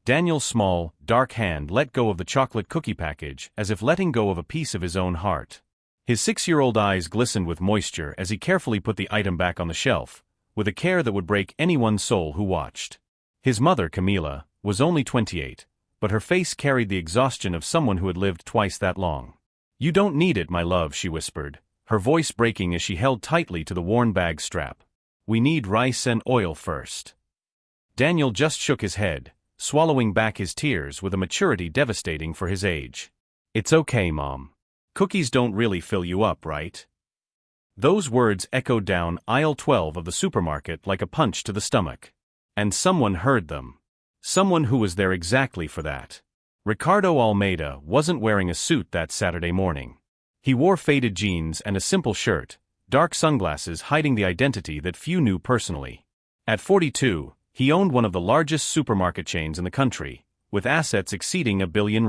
Daniel's small, dark hand let go of the chocolate cookie package as if letting go of a piece of his own heart. His 6-year-old eyes glistened with moisture as he carefully put the item back on the shelf, with a care that would break anyone's soul who watched. His mother, Camila, was only 28, but her face carried the exhaustion of someone who had lived twice that long. "You don't need it, my love," she whispered, her voice breaking as she held tightly to the worn bag strap. "We need rice and oil first." Daniel just shook his head, swallowing back his tears with a maturity devastating for his age. "It's okay, Mom. Cookies don't really fill you up, right?" Those words echoed down aisle 12 of the supermarket like a punch to the stomach. And someone heard them. Someone who was there exactly for that. Ricardo Almeida wasn't wearing a suit that Saturday morning. He wore faded jeans and a simple shirt, dark sunglasses hiding the identity that few knew personally. At 42, he owned one of the largest supermarket chains in the country, with assets exceeding $1 billion.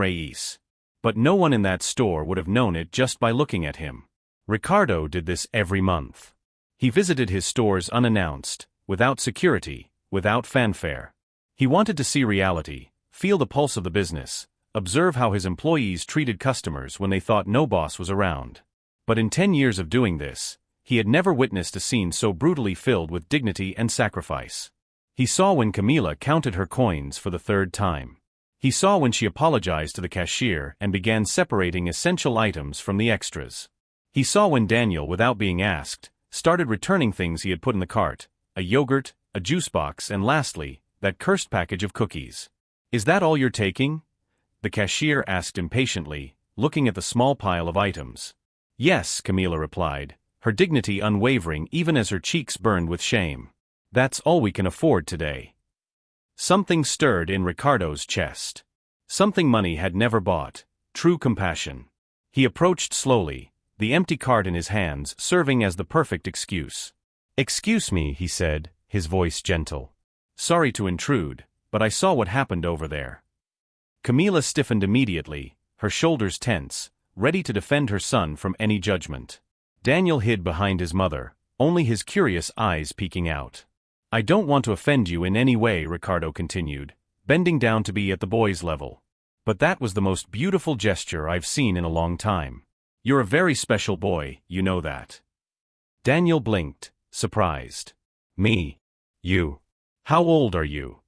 But no one in that store would have known it just by looking at him. Ricardo did this every month. He visited his stores unannounced, without security, without fanfare. He wanted to see reality, feel the pulse of the business, observe how his employees treated customers when they thought no boss was around. But in 10 years of doing this, he had never witnessed a scene so brutally filled with dignity and sacrifice. He saw when Camila counted her coins for the 3rd time. He saw when she apologized to the cashier and began separating essential items from the extras. He saw when Daniel, without being asked, started returning things he had put in the cart, a yogurt, a juice box, and lastly, that cursed package of cookies. "Is that all you're taking?" the cashier asked impatiently, looking at the small pile of items. "Yes," Camila replied, her dignity unwavering even as her cheeks burned with shame. "That's all we can afford today." Something stirred in Ricardo's chest. Something money had never bought: true compassion. He approached slowly, the empty cart in his hands serving as the perfect excuse. "Excuse me," he said, his voice gentle. "Sorry to intrude, but I saw what happened over there." Camila stiffened immediately, her shoulders tense, ready to defend her son from any judgment. Daniel hid behind his mother, only his curious eyes peeking out. "I don't want to offend you in any way," Ricardo continued, bending down to be at the boy's level. "But that was the most beautiful gesture I've seen in a long time. You're a very special boy, you know that." Daniel blinked, surprised. "Me? You? How old are you?"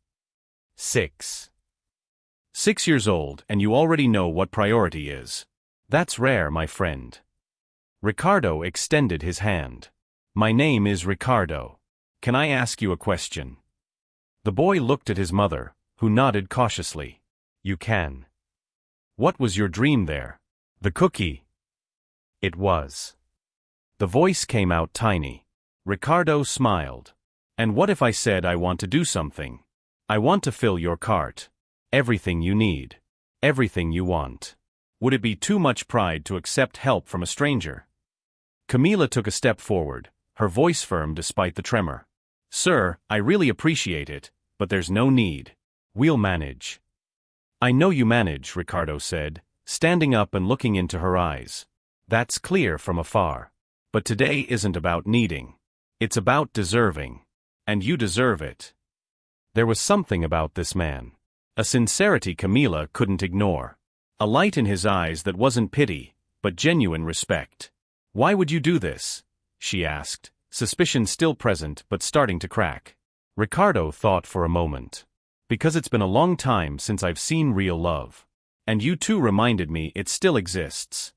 6. 6 years old, and you already know what priority is. That's rare, my friend. Ricardo extended his hand. "My name is Ricardo. Can I ask you a question?" The boy looked at his mother, who nodded cautiously. "You can." "What was your dream there?" "The cookie." "It was." The voice came out tiny. Ricardo smiled. "And what if I said I want to do something? I want to fill your cart. Everything you need. Everything you want. Would it be too much pride to accept help from a stranger?" Camila took a step forward, her voice firm despite the tremor. "Sir, I really appreciate it, but there's no need. We'll manage." "I know you manage," Ricardo said, standing up and looking into her eyes. "That's clear from afar. But today isn't about needing. It's about deserving. And you deserve it." There was something about this man. A sincerity Camila couldn't ignore. A light in his eyes that wasn't pity, but genuine respect. "Why would you do this?" she asked, suspicion still present but starting to crack. Ricardo thought for a moment. "Because it's been a long time since I've seen real love. And you too reminded me it still exists."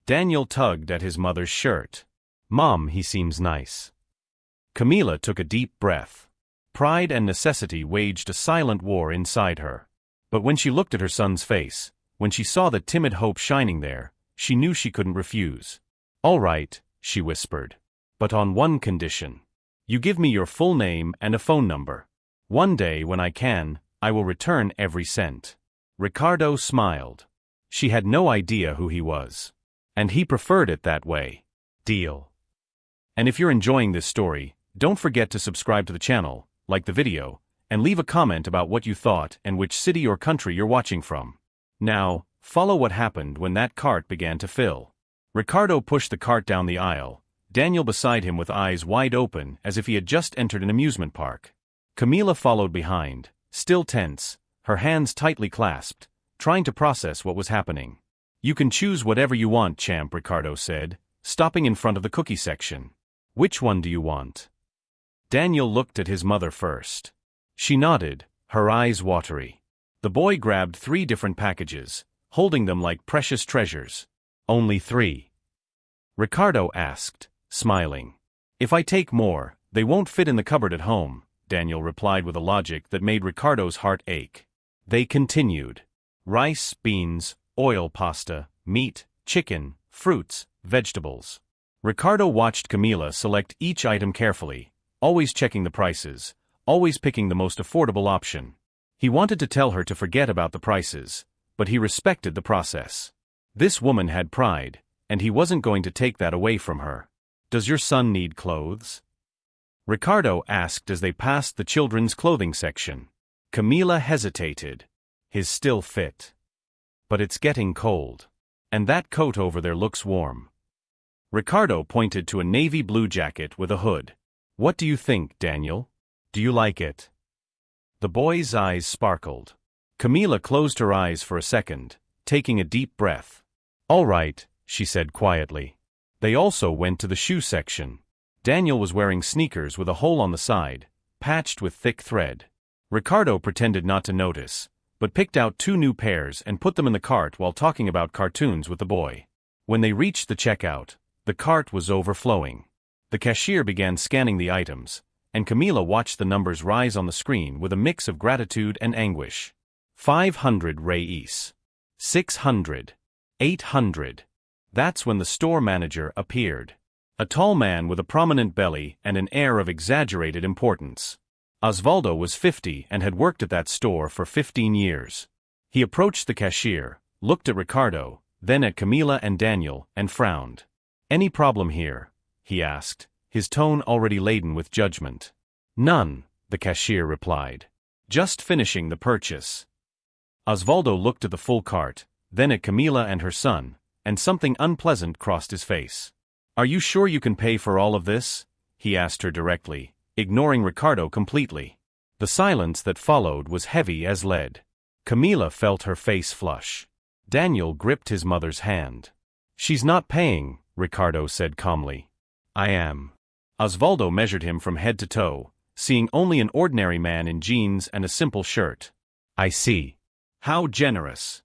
Daniel tugged at his mother's shirt. "Mom, he seems nice." Camila took a deep breath. Pride and necessity waged a silent war inside her. But when she looked at her son's face, when she saw the timid hope shining there, she knew she couldn't refuse. "All right," she whispered. "But on one condition. You give me your full name and a phone number. One day when I can, I will return every cent." Ricardo smiled. She had no idea who he was. And he preferred it that way. Deal. And if you're enjoying this story, don't forget to subscribe to the channel, like the video, and leave a comment about what you thought and which city or country you're watching from. Now, follow what happened when that cart began to fill. Ricardo pushed the cart down the aisle, Daniel beside him with eyes wide open as if he had just entered an amusement park. Camila followed behind, still tense, her hands tightly clasped, trying to process what was happening. You can choose whatever you want, champ, Ricardo said, stopping in front of the cookie section. Which one do you want? Daniel looked at his mother first. She nodded, her eyes watery. The boy grabbed 3 different packages, holding them like precious treasures. Only 3? Ricardo asked, smiling. If I take more, they won't fit in the cupboard at home, Daniel replied with a logic that made Ricardo's heart ache. They continued. Rice, beans, oil pasta, meat, chicken, fruits, vegetables. Ricardo watched Camila select each item carefully, always checking the prices, always picking the most affordable option. He wanted to tell her to forget about the prices, but he respected the process. This woman had pride, and he wasn't going to take that away from her. Does your son need clothes? Ricardo asked as they passed the children's clothing section. Camila hesitated. His still fit. But it's getting cold. And that coat over there looks warm. Ricardo pointed to a navy blue jacket with a hood. What do you think, Daniel? Do you like it? The boy's eyes sparkled. Camila closed her eyes for a second, taking a deep breath. All right, she said quietly. They also went to the shoe section. Daniel was wearing sneakers with a hole on the side, patched with thick thread. Ricardo pretended not to notice, but picked out 2 new pairs and put them in the cart while talking about cartoons with the boy. When they reached the checkout, the cart was overflowing. The cashier began scanning the items, and Camila watched the numbers rise on the screen with a mix of gratitude and anguish. 500 reis. 600. 800. That's when the store manager appeared. A tall man with a prominent belly and an air of exaggerated importance. Osvaldo was 50 and had worked at that store for 15 years. He approached the cashier, looked at Ricardo, then at Camila and Daniel, and frowned. Any problem here? He asked, his tone already laden with judgment. None, the cashier replied. Just finishing the purchase. Osvaldo looked at the full cart, then at Camila and her son, and something unpleasant crossed his face. Are you sure you can pay for all of this? He asked her directly, ignoring Ricardo completely. The silence that followed was heavy as lead. Camila felt her face flush. Daniel gripped his mother's hand. She's not paying, Ricardo said calmly. I am. Osvaldo measured him from head to toe, seeing only an ordinary man in jeans and a simple shirt. I see. How generous.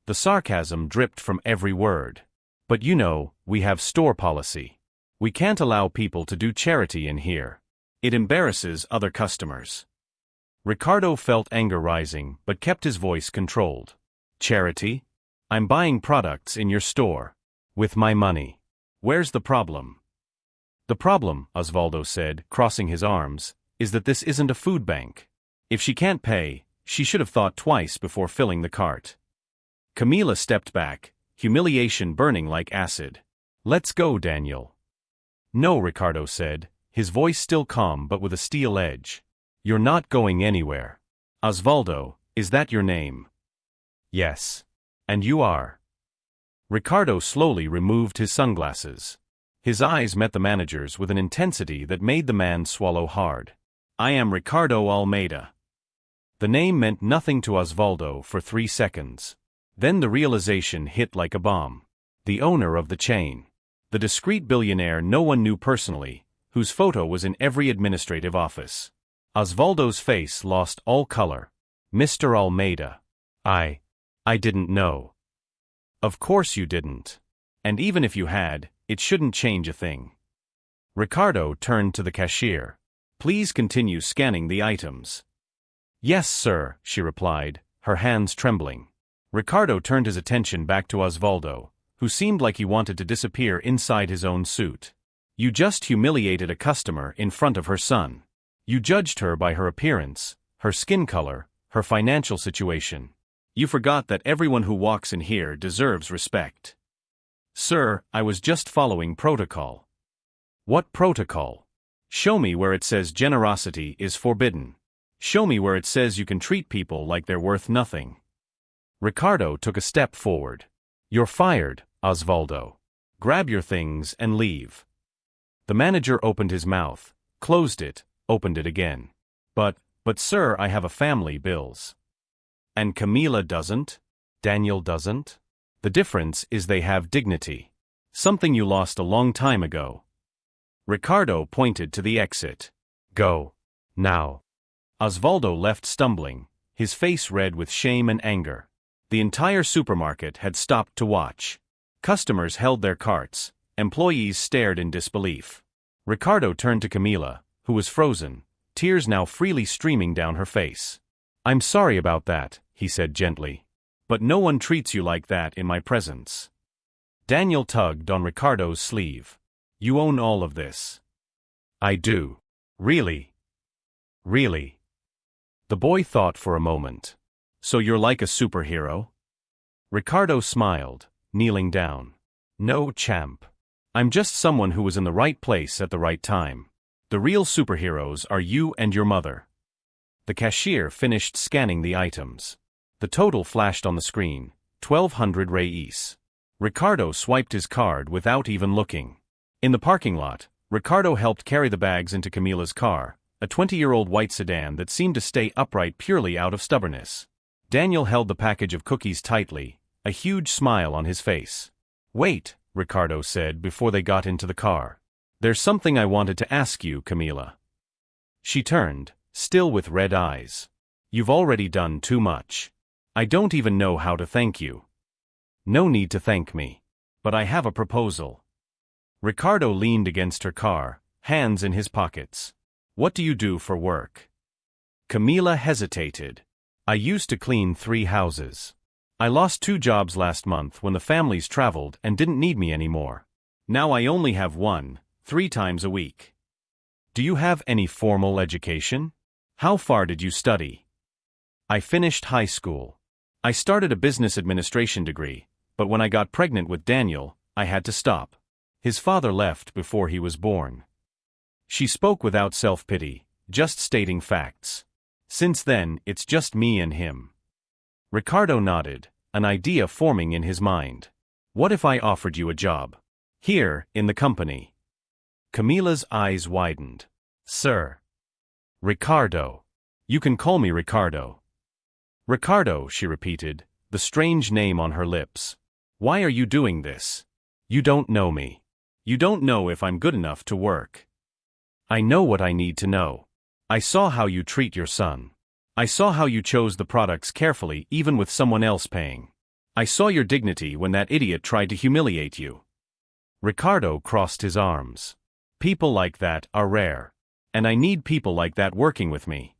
The sarcasm dripped from every word. But you know, we have store policy. We can't allow people to do charity in here. It embarrasses other customers. Ricardo felt anger rising but kept his voice controlled. Charity? I'm buying products in your store. With my money. Where's the problem? The problem, Osvaldo said, crossing his arms, is that this isn't a food bank. If she can't pay, she should have thought twice before filling the cart. Camila stepped back, humiliation burning like acid. Let's go, Daniel. No, Ricardo said, his voice still calm but with a steel edge. You're not going anywhere. Osvaldo, is that your name? Yes. And you are? Ricardo slowly removed his sunglasses. His eyes met the manager's with an intensity that made the man swallow hard. I am Ricardo Almeida. The name meant nothing to Osvaldo for 3 seconds. Then the realization hit like a bomb. The owner of the chain. The discreet billionaire no one knew personally, whose photo was in every administrative office. Osvaldo's face lost all color. Mr. Almeida. I didn't know. Of course you didn't. And even if you had, it shouldn't change a thing. Ricardo turned to the cashier. Please continue scanning the items. Yes, sir, she replied, her hands trembling. Ricardo turned his attention back to Osvaldo, who seemed like he wanted to disappear inside his own suit. You just humiliated a customer in front of her son. You judged her by her appearance, her skin color, her financial situation. You forgot that everyone who walks in here deserves respect. Sir, I was just following protocol. What protocol? Show me where it says generosity is forbidden. Show me where it says you can treat people like they're worth nothing. Ricardo took a step forward. You're fired, Osvaldo. Grab your things and leave. The manager opened his mouth, closed it, opened it again. But sir, I have a family, bills. And Camila doesn't? Daniel doesn't? The difference is they have dignity. Something you lost a long time ago. Ricardo pointed to the exit. Go. Now. Osvaldo left stumbling, his face red with shame and anger. The entire supermarket had stopped to watch. Customers held their carts, employees stared in disbelief. Ricardo turned to Camila, who was frozen, tears now freely streaming down her face. I'm sorry about that, he said gently. But no one treats you like that in my presence. Daniel tugged on Ricardo's sleeve. You own all of this. I do. Really? Really? The boy thought for a moment. So you're like a superhero? Ricardo smiled, kneeling down. No, champ. I'm just someone who was in the right place at the right time. The real superheroes are you and your mother. The cashier finished scanning the items. The total flashed on the screen, 1,200 reis. Ricardo swiped his card without even looking. In the parking lot, Ricardo helped carry the bags into Camila's car, a 20-year-old white sedan that seemed to stay upright purely out of stubbornness. Daniel held the package of cookies tightly, a huge smile on his face. Wait, Ricardo said before they got into the car. There's something I wanted to ask you, Camila. She turned, still with red eyes. You've already done too much. I don't even know how to thank you. No need to thank me. But I have a proposal. Ricardo leaned against her car, hands in his pockets. What do you do for work? Camila hesitated. I used to clean 3 houses. I lost 2 jobs last month when the families traveled and didn't need me anymore. Now I only have 1, 3 times a week. Do you have any formal education? How far did you study? I finished high school. I started a business administration degree, but when I got pregnant with Daniel, I had to stop. His father left before he was born. She spoke without self-pity, just stating facts. Since then, it's just me and him. Ricardo nodded, an idea forming in his mind. What if I offered you a job? Here, in the company. Camila's eyes widened. Sir. Ricardo. You can call me Ricardo. Ricardo, she repeated, the strange name on her lips. Why are you doing this? You don't know me. You don't know if I'm good enough to work. I know what I need to know. I saw how you treat your son. I saw how you chose the products carefully even with someone else paying. I saw your dignity when that idiot tried to humiliate you. Ricardo crossed his arms. People like that are rare. And I need people like that working with me.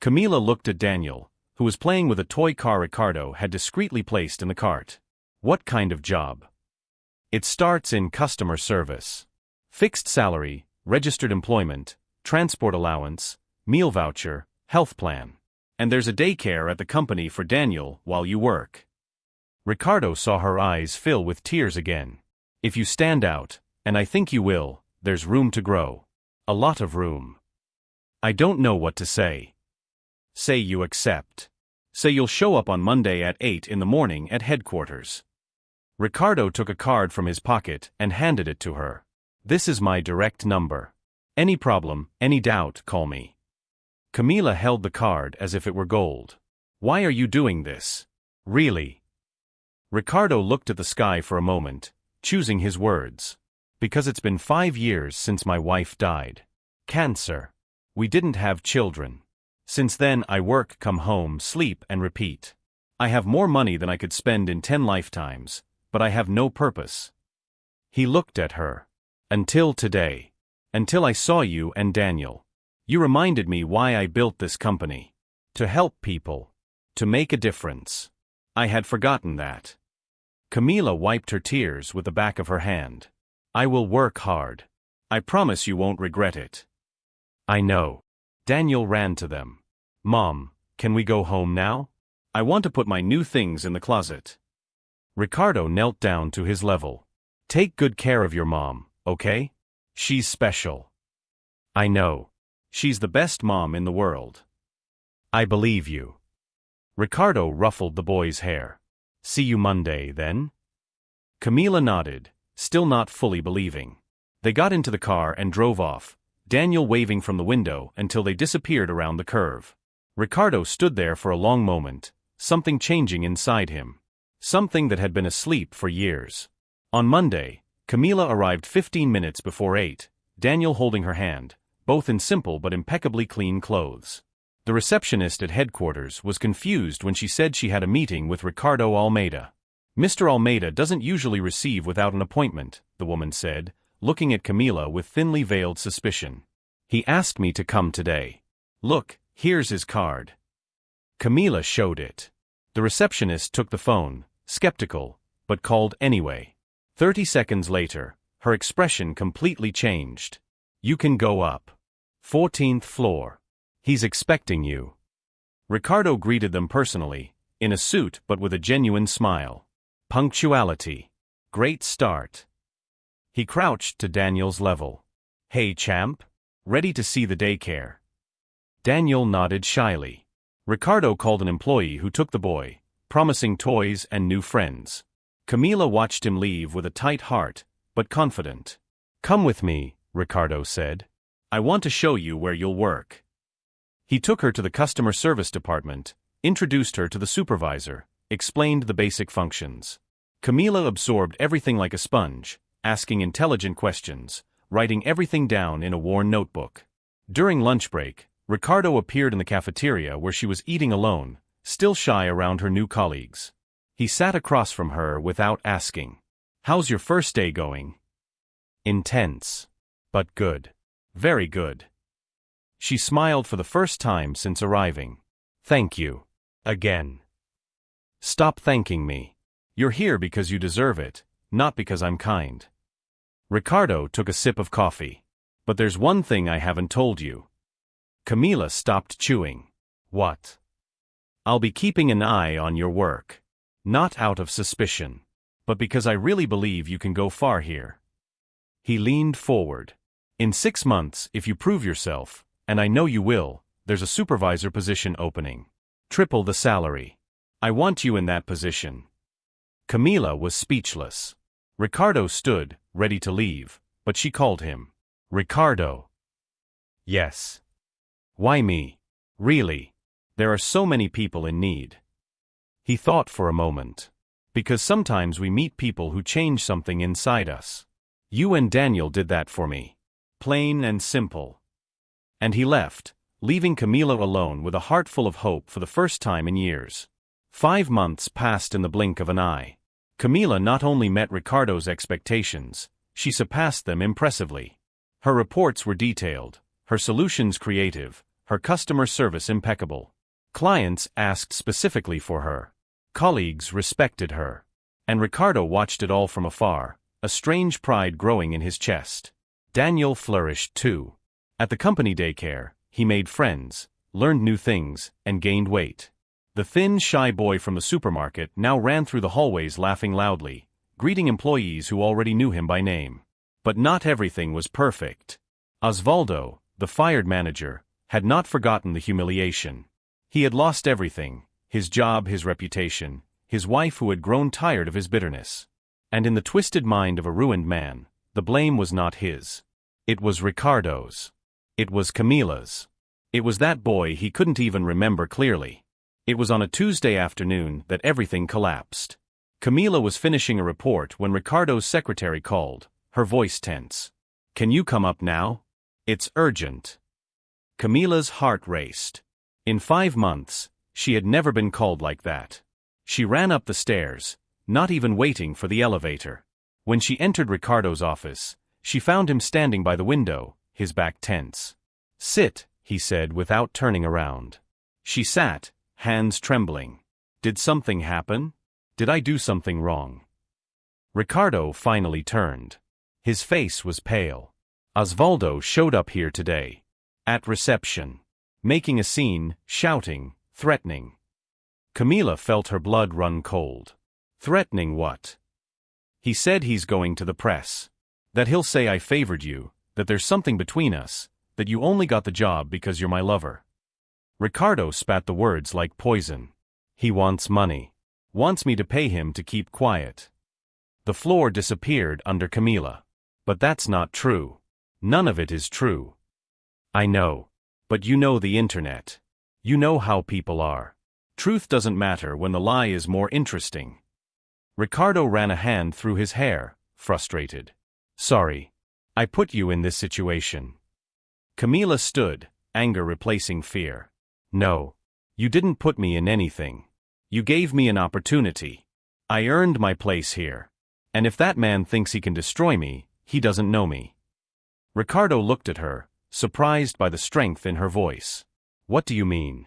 Camila looked at Daniel, who was playing with a toy car Ricardo had discreetly placed in the cart. What kind of job? It starts in customer service. Fixed salary, registered employment, transport allowance, meal voucher, health plan. And there's a daycare at the company for Daniel while you work. Ricardo saw her eyes fill with tears again. If you stand out, and I think you will, there's room to grow. A lot of room. I don't know what to say. Say you accept. Say you'll show up on Monday at 8 in the morning at headquarters. Ricardo took a card from his pocket and handed it to her. This is my direct number. Any problem, any doubt, call me. Camila held the card as if it were gold. Why are you doing this? Really? Ricardo looked at the sky for a moment, choosing his words. Because it's been 5 years since my wife died. Cancer. We didn't have children. Since then I work, come home, sleep and repeat. I have more money than I could spend in 10 lifetimes, but I have no purpose. He looked at her. Until today. Until I saw you and Daniel. You reminded me why I built this company. To help people. To make a difference. I had forgotten that. Camila wiped her tears with the back of her hand. I will work hard. I promise you won't regret it. I know. Daniel ran to them. Mom, can we go home now? I want to put my new things in the closet. Ricardo knelt down to his level. Take good care of your mom, okay? She's special. I know. She's the best mom in the world. I believe you. Ricardo ruffled the boy's hair. See you Monday, then? Camila nodded, still not fully believing. They got into the car and drove off, Daniel waving from the window until they disappeared around the curve. Ricardo stood there for a long moment, something changing inside him. Something that had been asleep for years. On Monday, Camila arrived 15 minutes before 8, Daniel holding her hand, both in simple but impeccably clean clothes. The receptionist at headquarters was confused when she said she had a meeting with Ricardo Almeida. Mr. Almeida doesn't usually receive without an appointment, the woman said, looking at Camila with thinly veiled suspicion. He asked me to come today. Look, here's his card. Camila showed it. The receptionist took the phone, skeptical, but called anyway. 30 seconds later, her expression completely changed. You can go up. 14th floor. He's expecting you. Ricardo greeted them personally, in a suit but with a genuine smile. Punctuality. Great start. He crouched to Daniel's level. Hey champ? Ready to see the daycare? Daniel nodded shyly. Ricardo called an employee who took the boy, promising toys and new friends. Camila watched him leave with a tight heart, but confident. Come with me, Ricardo said. I want to show you where you'll work. He took her to the customer service department, introduced her to the supervisor, explained the basic functions. Camila absorbed everything like a sponge, asking intelligent questions, writing everything down in a worn notebook. During lunch break, Ricardo appeared in the cafeteria where she was eating alone, still shy around her new colleagues. He sat across from her without asking. How's your first day going? Intense. But good. Very good. She smiled for the first time since arriving. Thank you. Again. Stop thanking me. You're here because you deserve it, not because I'm kind. Ricardo took a sip of coffee. But there's one thing I haven't told you. Camila stopped chewing. What? I'll be keeping an eye on your work. Not out of suspicion, but because I really believe you can go far here. He leaned forward. In 6 months, if you prove yourself, and I know you will, there's a supervisor position opening. Triple the salary. I want you in that position. Camila was speechless. Ricardo stood, ready to leave, but she called him. Ricardo. Yes. Why me? Really? There are so many people in need. He thought for a moment. Because sometimes we meet people who change something inside us. You and Daniel did that for me. Plain and simple. And he left, leaving Camila alone with a heart full of hope for the first time in years. 5 months passed in the blink of an eye. Camila not only met Ricardo's expectations, she surpassed them impressively. Her reports were detailed, her solutions creative, her customer service impeccable. Clients asked specifically for her. Colleagues respected her. And Ricardo watched it all from afar, a strange pride growing in his chest. Daniel flourished too. At the company daycare, he made friends, learned new things, and gained weight. The thin, shy boy from the supermarket now ran through the hallways laughing loudly, greeting employees who already knew him by name. But not everything was perfect. Osvaldo, the fired manager, had not forgotten the humiliation. He had lost everything, his job, his reputation, his wife who had grown tired of his bitterness. And in the twisted mind of a ruined man, the blame was not his. It was Ricardo's. It was Camila's. It was that boy he couldn't even remember clearly. It was on a Tuesday afternoon that everything collapsed. Camila was finishing a report when Ricardo's secretary called, her voice tense. Can you come up now? It's urgent. Camila's heart raced. In 5 months, she had never been called like that. She ran up the stairs, not even waiting for the elevator. When she entered Ricardo's office, she found him standing by the window, his back tense. Sit, he said without turning around. She sat, hands trembling. Did something happen? Did I do something wrong? Ricardo finally turned. His face was pale. Osvaldo showed up here today. At reception. Making a scene, shouting, threatening. Camila felt her blood run cold. Threatening what? He said he's going to the press. That he'll say I favored you, that there's something between us, that you only got the job because you're my lover. Ricardo spat the words like poison. He wants money. Wants me to pay him to keep quiet. The floor disappeared under Camila. But that's not true. None of it is true. I know. But you know the internet. You know how people are. Truth doesn't matter when the lie is more interesting. Ricardo ran a hand through his hair, frustrated. Sorry. I put you in this situation. Camila stood, anger replacing fear. No. You didn't put me in anything. You gave me an opportunity. I earned my place here. And if that man thinks he can destroy me, he doesn't know me. Ricardo looked at her, surprised by the strength in her voice. What do you mean?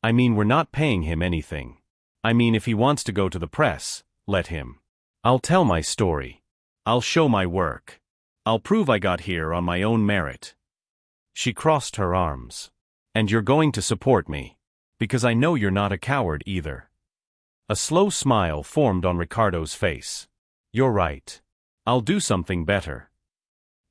I mean we're not paying him anything. I mean if he wants to go to the press, let him. I'll tell my story. I'll show my work. I'll prove I got here on my own merit. She crossed her arms. And you're going to support me. Because I know you're not a coward either. A slow smile formed on Ricardo's face. You're right. I'll do something better.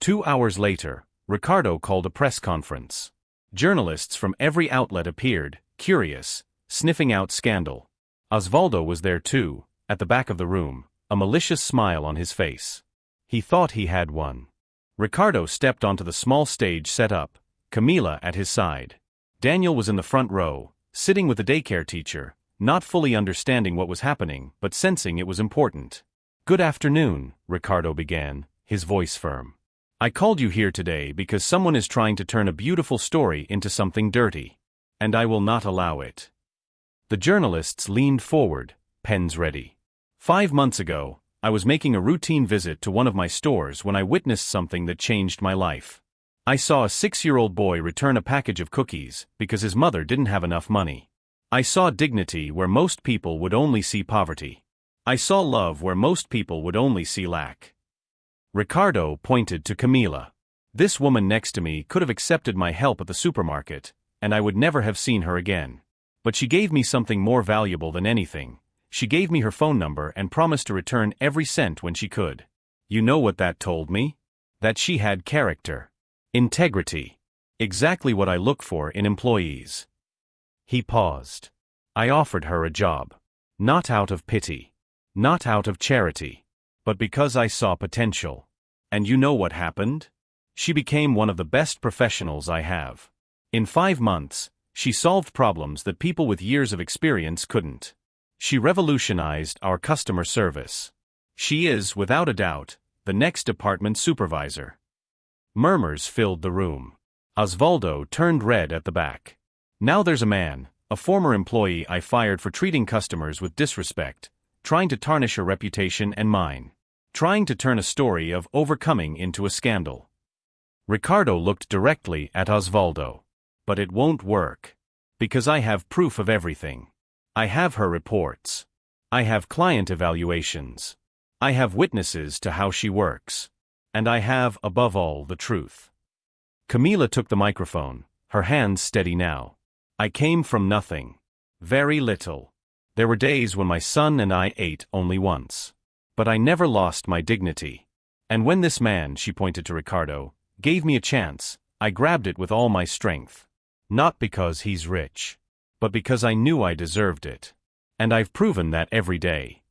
2 hours later, Ricardo called a press conference. Journalists from every outlet appeared, curious, sniffing out scandal. Osvaldo was there too, at the back of the room, a malicious smile on his face. He thought he had won. Ricardo stepped onto the small stage set up, Camila at his side. Daniel was in the front row, sitting with the daycare teacher, not fully understanding what was happening, but sensing it was important. Good afternoon, Ricardo began, his voice firm. I called you here today because someone is trying to turn a beautiful story into something dirty. And I will not allow it. The journalists leaned forward, pens ready. 5 months ago, I was making a routine visit to one of my stores when I witnessed something that changed my life. I saw a 6-year-old boy return a package of cookies because his mother didn't have enough money. I saw dignity where most people would only see poverty. I saw love where most people would only see lack. Ricardo pointed to Camila. This woman next to me could have accepted my help at the supermarket, and I would never have seen her again. But she gave me something more valuable than anything. She gave me her phone number and promised to return every cent when she could. You know what that told me? That she had character. Integrity. Exactly what I look for in employees. He paused. I offered her a job. Not out of pity. Not out of charity. But because I saw potential. And you know what happened? She became one of the best professionals I have. In 5 months, she solved problems that people with years of experience couldn't. She revolutionized our customer service. She is, without a doubt, the next department supervisor. Murmurs filled the room. Osvaldo turned red at the back. Now there's a man, a former employee I fired for treating customers with disrespect, trying to tarnish her reputation and mine. Trying to turn a story of overcoming into a scandal. Ricardo looked directly at Osvaldo. But it won't work. Because I have proof of everything. I have her reports. I have client evaluations. I have witnesses to how she works. And I have, above all, the truth. Camila took the microphone, her hands steady now. I came from nothing. Very little. There were days when my son and I ate only once. But I never lost my dignity. And when this man, she pointed to Ricardo, gave me a chance, I grabbed it with all my strength. Not because he's rich. But because I knew I deserved it. And I've proven that every day.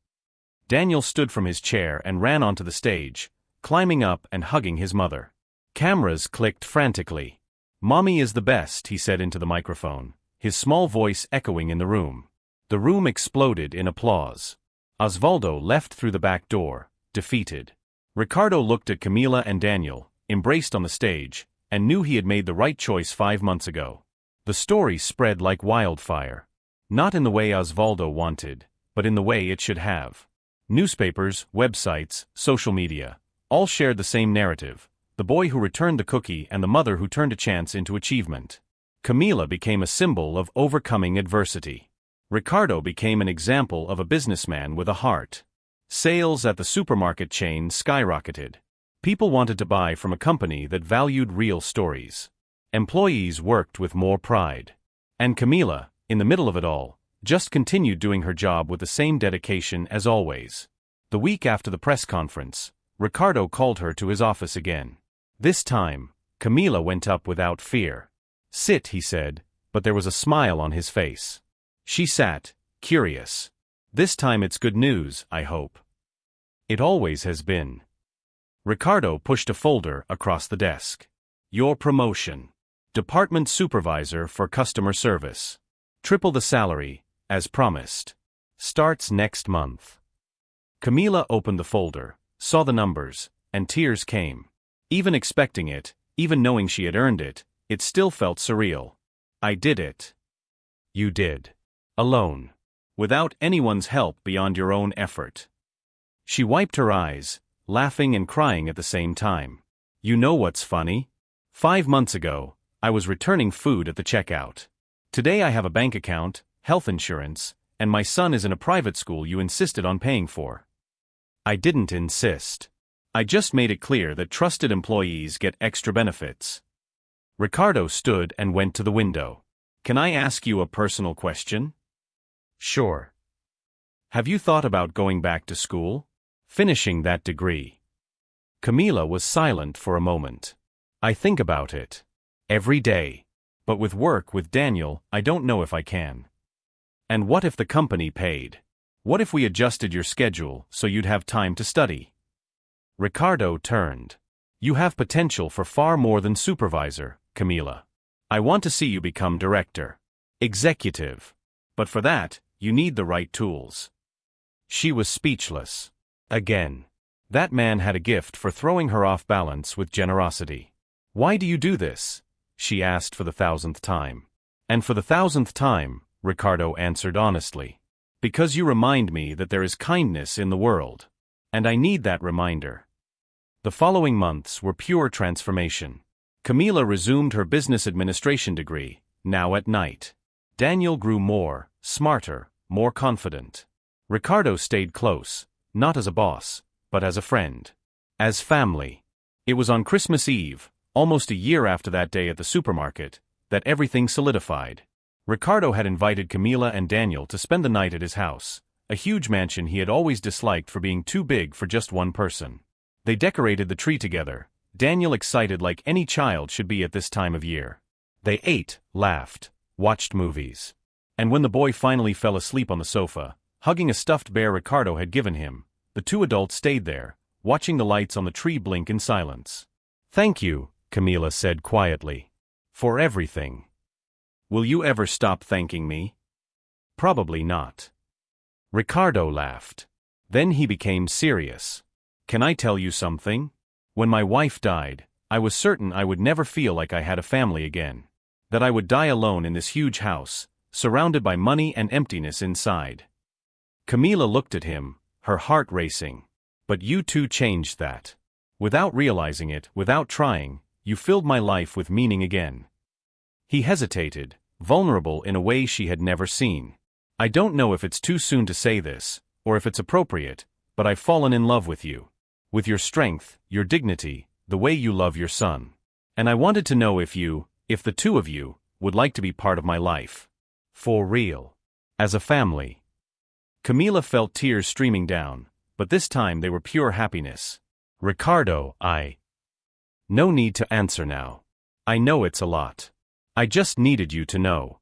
Daniel stood from his chair and ran onto the stage, climbing up and hugging his mother. Cameras clicked frantically. Mommy is the best, he said into the microphone, his small voice echoing in the room. The room exploded in applause. Osvaldo left through the back door, defeated. Ricardo looked at Camila and Daniel, embraced on the stage, and knew he had made the right choice 5 months ago. The story spread like wildfire. Not in the way Osvaldo wanted, but in the way it should have. Newspapers, websites, social media, all shared the same narrative, the boy who returned the cookie and the mother who turned a chance into achievement. Camila became a symbol of overcoming adversity. Ricardo became an example of a businessman with a heart. Sales at the supermarket chain skyrocketed. People wanted to buy from a company that valued real stories. Employees worked with more pride. And Camila, in the middle of it all, just continued doing her job with the same dedication as always. The week after the press conference, Ricardo called her to his office again. This time, Camila went up without fear. Sit, he said, but there was a smile on his face. She sat, curious. This time it's good news, I hope. It always has been. Ricardo pushed a folder across the desk. Your promotion. Department Supervisor for Customer Service. Triple the salary, as promised. Starts next month. Camila opened the folder, saw the numbers, and tears came. Even expecting it, even knowing she had earned it, it still felt surreal. I did it. You did. Alone. Without anyone's help beyond your own effort. She wiped her eyes, laughing and crying at the same time. You know what's funny? 5 months ago, I was returning food at the checkout. Today I have a bank account, health insurance, and my son is in a private school you insisted on paying for. I didn't insist. I just made it clear that trusted employees get extra benefits. Ricardo stood and went to the window. Can I ask you a personal question? Sure. Have you thought about going back to school? Finishing that degree? Camila was silent for a moment. I think about it. Every day. But with work with Daniel, I don't know if I can. And what if the company paid? What if we adjusted your schedule so you'd have time to study? Ricardo turned. You have potential for far more than supervisor, Camila. I want to see you become director. Executive. But for that, you need the right tools. She was speechless. Again. That man had a gift for throwing her off balance with generosity. Why do you do this? She asked for the 1,000th time. And for the 1,000th time, Ricardo answered honestly. Because you remind me that there is kindness in the world. And I need that reminder. The following months were pure transformation. Camila resumed her business administration degree, now at night. Daniel grew more, smarter, more confident. Ricardo stayed close, not as a boss, but as a friend. As family. It was on Christmas Eve, almost a year after that day at the supermarket, that everything solidified. Ricardo had invited Camila and Daniel to spend the night at his house, a huge mansion he had always disliked for being too big for just one person. They decorated the tree together, Daniel excited like any child should be at this time of year. They ate, laughed, watched movies. And when the boy finally fell asleep on the sofa, hugging a stuffed bear Ricardo had given him, the two adults stayed there, watching the lights on the tree blink in silence. Thank you, Camila said quietly. For everything. Will you ever stop thanking me? Probably not. Ricardo laughed. Then he became serious. Can I tell you something? When my wife died, I was certain I would never feel like I had a family again. That I would die alone in this huge house, surrounded by money and emptiness inside. Camila looked at him, her heart racing. But you too changed that. Without realizing it, without trying, you filled my life with meaning again. He hesitated, vulnerable in a way she had never seen. I don't know if it's too soon to say this, or if it's appropriate, but I've fallen in love with you. With your strength, your dignity, the way you love your son. And I wanted to know if the two of you, would like to be part of my life. For real. As a family. Camila felt tears streaming down, but this time they were pure happiness. Ricardo, No need to answer now. I know it's a lot. I just needed you to know.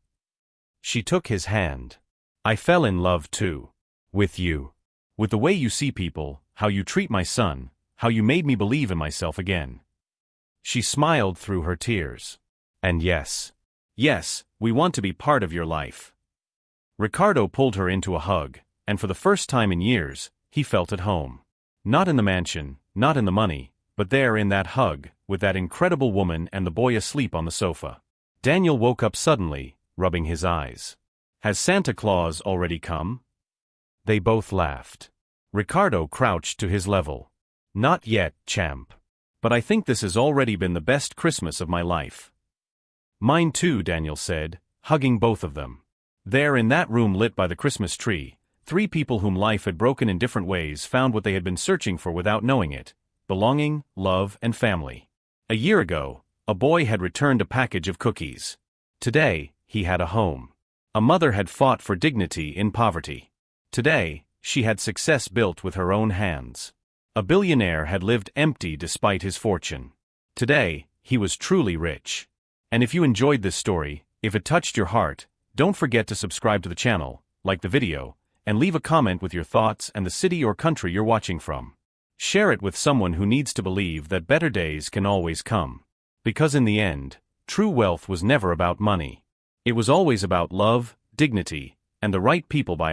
She took his hand. I fell in love too. With you. With the way you see people, how you treat my son, how you made me believe in myself again. She smiled through her tears. And yes, we want to be part of your life. Ricardo pulled her into a hug, and for the first time in years, he felt at home. Not in the mansion, not in the money, but there in that hug, with that incredible woman and the boy asleep on the sofa. Daniel woke up suddenly, rubbing his eyes. Has Santa Claus already come? They both laughed. Ricardo crouched to his level. Not yet, champ. But I think this has already been the best Christmas of my life. Mine too, Daniel said, hugging both of them. There in that room lit by the Christmas tree, 3 people whom life had broken in different ways found what they had been searching for without knowing it: belonging, love, and family. A year ago, a boy had returned a package of cookies. Today, he had a home. A mother had fought for dignity in poverty. Today, she had success built with her own hands. A billionaire had lived empty despite his fortune. Today, he was truly rich. And if you enjoyed this story, if it touched your heart, don't forget to subscribe to the channel, like the video, and leave a comment with your thoughts and the city or country you're watching from. Share it with someone who needs to believe that better days can always come. Because in the end, true wealth was never about money. It was always about love, dignity, and the right people by